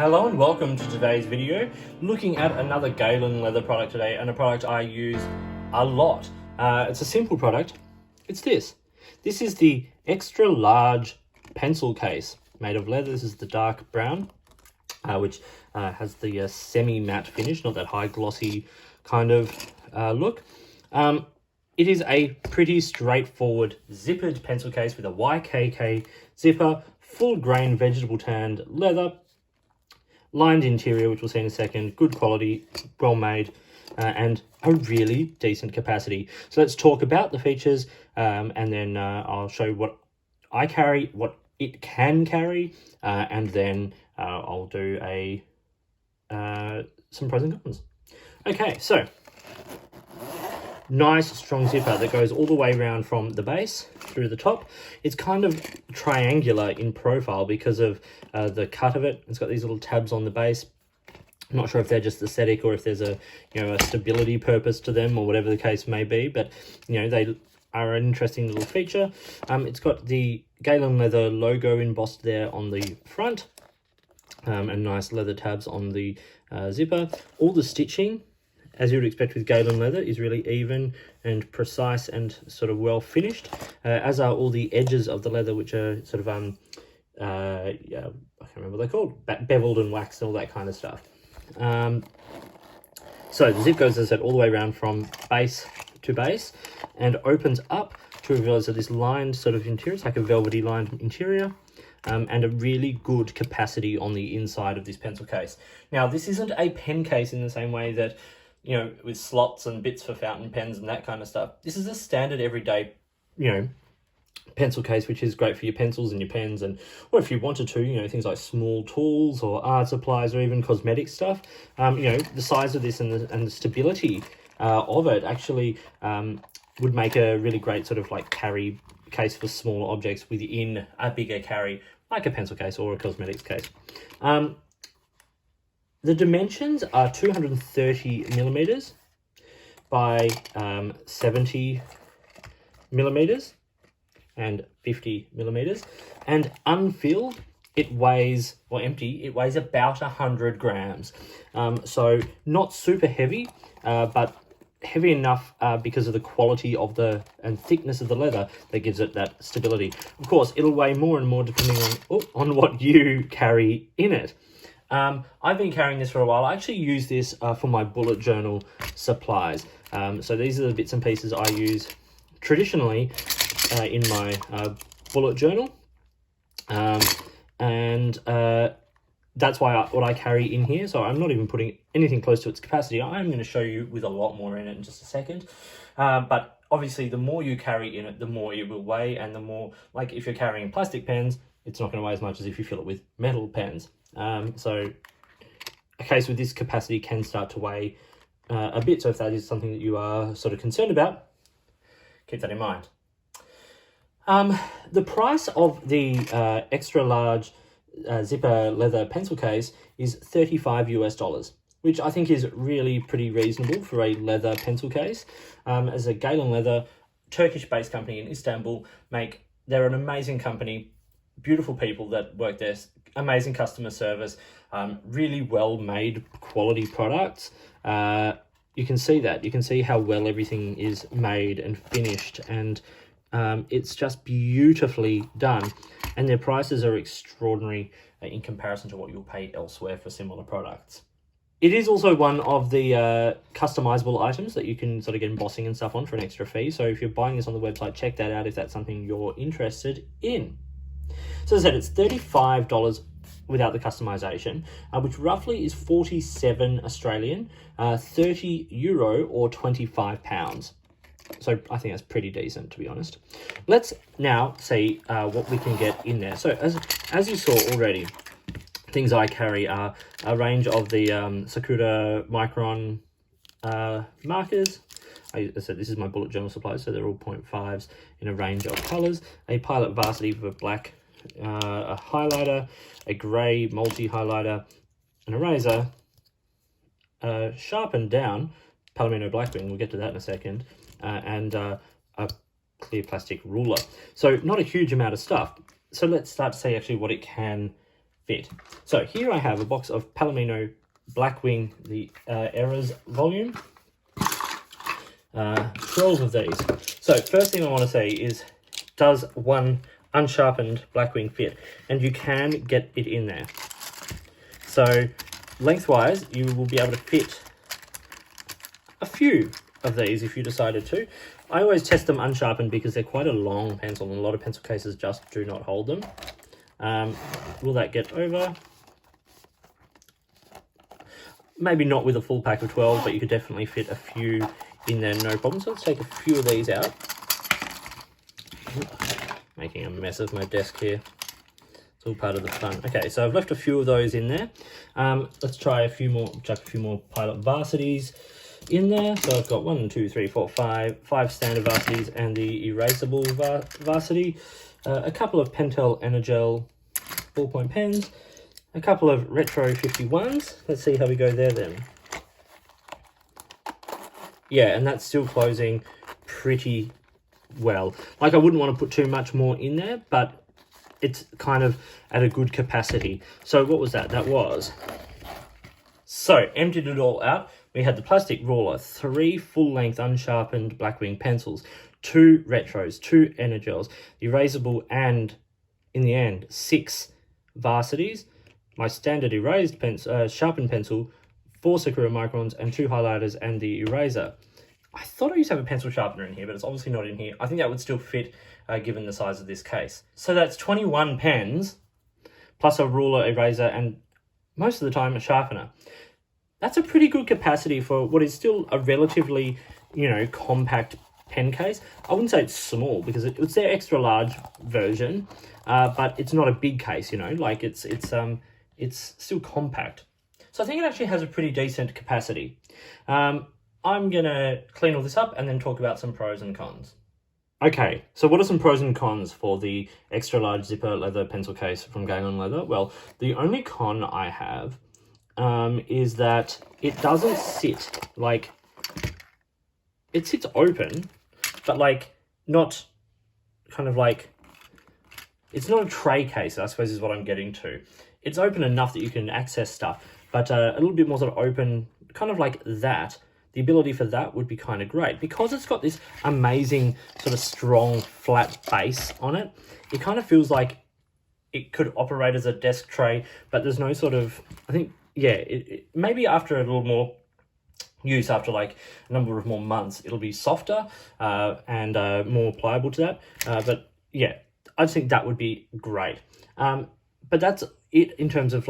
Hello and welcome to today's video, looking at another Galen leather product today, and a product I use a lot. It's a simple product. It's this. This is the extra large pencil case made of leather. This is the dark brown, which has the semi-matte finish, not that high glossy kind of look. It is a pretty straightforward zippered pencil case with a YKK zipper, full grain vegetable tanned leather, lined interior, which we'll see in a second, good quality, well made, and a really decent capacity. So let's talk about the features, and then I'll show you what I carry, what it can carry, and then I'll do some pros and cons. Okay, so nice strong zipper that goes all the way around from the base through the top. It's kind of triangular in profile because of the cut of it. It's got these little tabs on the base. I'm not sure if they're just aesthetic or if there's a stability purpose to them or whatever the case may be, but they are an interesting little feature. It's got the Galen leather logo embossed there on the front, and nice leather tabs on the zipper. All the stitching, as you would expect with Galen leather, is really even and precise and sort of well finished, as are all the edges of the leather, which are sort of I can't remember what they're called, beveled and waxed and all that kind of stuff. So the zip goes, as I said, all the way around from base to base and opens up to reveal this lined sort of interior. It's like a velvety lined interior. And a really good capacity on the inside of this pencil case. Now, this isn't a pen case in the same way that, with slots and bits for fountain pens and that kind of stuff. This is a standard everyday, pencil case, which is great for your pencils and your pens, or if you wanted to, things like small tools or art supplies or even cosmetic stuff. The size of this and the stability of it actually would make a really great sort of like carry case for smaller objects within a bigger carry, like a pencil case or a cosmetics case. The dimensions are 230 millimeters by 70 millimeters and 50 millimeters, and unfilled it weighs, or empty, it weighs about 100 grams. So not super heavy, but heavy enough because of the quality of and thickness of the leather that gives it that stability. Of course, it'll weigh more and more depending on what you carry in it. I've been carrying this for a while. I actually use this for my bullet journal supplies. So these are the bits and pieces I use traditionally in my bullet journal. And that's why what I carry in here. So I'm not even putting anything close to its capacity. I'm going to show you with a lot more in it in just a second. But obviously, the more you carry in it, the more it will weigh, and the more, like if you're carrying plastic pens, it's not going to weigh as much as if you fill it with metal pens. So a case with this capacity can start to weigh a bit. So if that is something that you are sort of concerned about, keep that in mind. The price of the extra large zipper leather pencil case is $35 US, which I think is really pretty reasonable for a leather pencil case. As a Galen leather, Turkish-based company in Istanbul, they're an amazing company, beautiful people that work there, amazing customer service, really well-made quality products. You can see that. You can see how well everything is made and finished, and it's just beautifully done. And their prices are extraordinary in comparison to what you'll pay elsewhere for similar products. It is also one of the customizable items that you can sort of get embossing and stuff on for an extra fee. So if you're buying this on the website, check that out if that's something you're interested in. So as I said, it's $35 without the customization, which roughly is 47 Australian, 30 euro or 25 pounds. So I think that's pretty decent, to be honest. Let's now see what we can get in there. So as you saw already, things I carry are a range of the Sakura Micron markers. I said this is my bullet journal supply, so they're all 0.5s in a range of colors. A Pilot Varsity with a black a highlighter, a grey multi-highlighter, an eraser, sharpened down Palomino Blackwing, we'll get to that in a second, and a clear plastic ruler. So not a huge amount of stuff. So let's start to see actually what it can fit. So here I have a box of Palomino Blackwing, the Errors volume. 12 of these. So first thing I want to say is, does one unsharpened Blackwing fit? And you can get it in there. So lengthwise, you will be able to fit a few of these if you decided to. I always test them unsharpened because they're quite a long pencil and a lot of pencil cases just do not hold them. Will that get over? Maybe not with a full pack of 12, but you could definitely fit a few in there, no problem. So let's take a few of these out. Making a mess of my desk here. It's all part of the fun. Okay, so I've left a few of those in there. Let's try a few more, chuck a few more Pilot Varsities in there. So I've got 1, 2, 3, 4, 5 standard Varsities and the erasable Varsity. A couple of Pentel Energel ballpoint pens. A couple of Retro 51s. Let's see how we go there then. Yeah, and that's still closing pretty well. Like, I wouldn't want to put too much more in there, but it's kind of at a good capacity. So what was that? That was... So, emptied it all out. We had the plastic ruler, 3 full-length unsharpened Blackwing pencils, 2 Retros, 2 Energels, erasable, and, in the end, 6 Varsities, my standard erased sharpened pencil, 4 Sakura Microns, and 2 highlighters, and the eraser. I thought I used to have a pencil sharpener in here, but it's obviously not in here. I think that would still fit given the size of this case. So that's 21 pens, plus a ruler, eraser, and most of the time a sharpener. That's a pretty good capacity for what is still a relatively, compact pen case. I wouldn't say it's small because it's their extra large version, but it's not a big case, like it's still compact. So I think it actually has a pretty decent capacity. I'm going to clean all this up and then talk about some pros and cons. Okay, so what are some pros and cons for the extra large zipper leather pencil case from Galen Leather? Well, the only con I have is that it doesn't sit like... It sits open, but not kind of it's not a tray case, I suppose is what I'm getting to. It's open enough that you can access stuff, but a little bit more sort of open, kind of like that. The ability for that would be kind of great. Because it's got this amazing sort of strong flat base on it, it kind of feels like it could operate as a desk tray, but there's no sort of, I think, yeah, maybe after a little more use, after a number of more months, it'll be softer and more pliable to that. But yeah, I just think that would be great. But that's it in terms of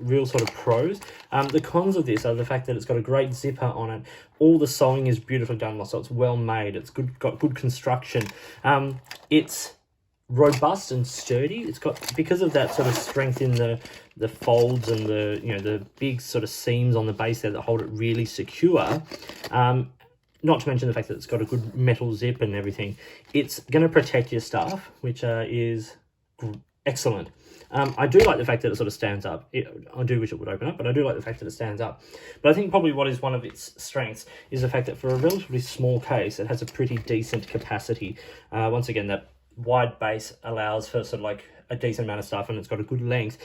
real sort of pros. The cons of this are the fact that it's got a great zipper on it. All the sewing is beautifully done, so it's well made. It's got good construction. It's robust and sturdy. It's got, because of that sort of strength in the folds and the big sort of seams on the base there that hold it really secure. Not to mention the fact that it's got a good metal zip and everything. It's going to protect your stuff, which is excellent. I do like the fact that it sort of stands up. I do wish it would open up, but I do like the fact that it stands up. But I think probably what is one of its strengths is the fact that for a relatively small case, it has a pretty decent capacity. Once again, that wide base allows for sort of a decent amount of stuff, and it's got a good length.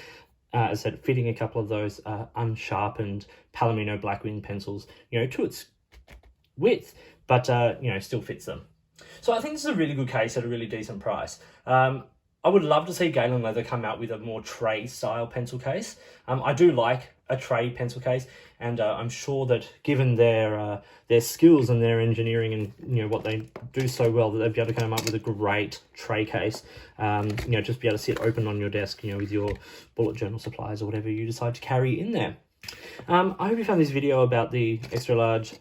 As I said, fitting a couple of those unsharpened Palomino Blackwing pencils, to its width, but, still fits them. So I think this is a really good case at a really decent price. I would love to see Galen Leather come out with a more tray-style pencil case. I do like a tray pencil case, and I'm sure that given their skills and their engineering and what they do so well, that they'd be able to come up with a great tray case. Just be able to sit open on your desk, with your bullet journal supplies or whatever you decide to carry in there. I hope you found this video about the extra large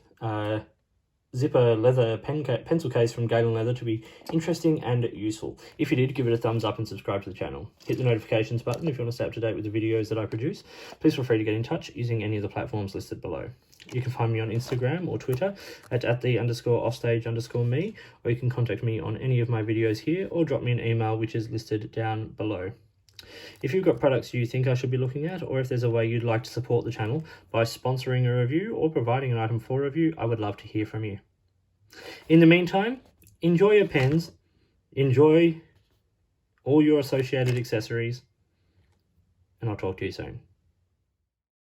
zipper leather pencil case from Galen Leather to be interesting and useful. If you did, give it a thumbs up and subscribe to the channel. Hit the notifications button if you want to stay up to date with the videos that I produce. Please feel free to get in touch using any of the platforms listed below. You can find me on Instagram or Twitter at @the_offstage_me, or you can contact me on any of my videos here, or drop me an email which is listed down below. If you've got products you think I should be looking at, or if there's a way you'd like to support the channel by sponsoring a review or providing an item for review, I would love to hear from you. In the meantime, enjoy your pens, enjoy all your associated accessories, and I'll talk to you soon.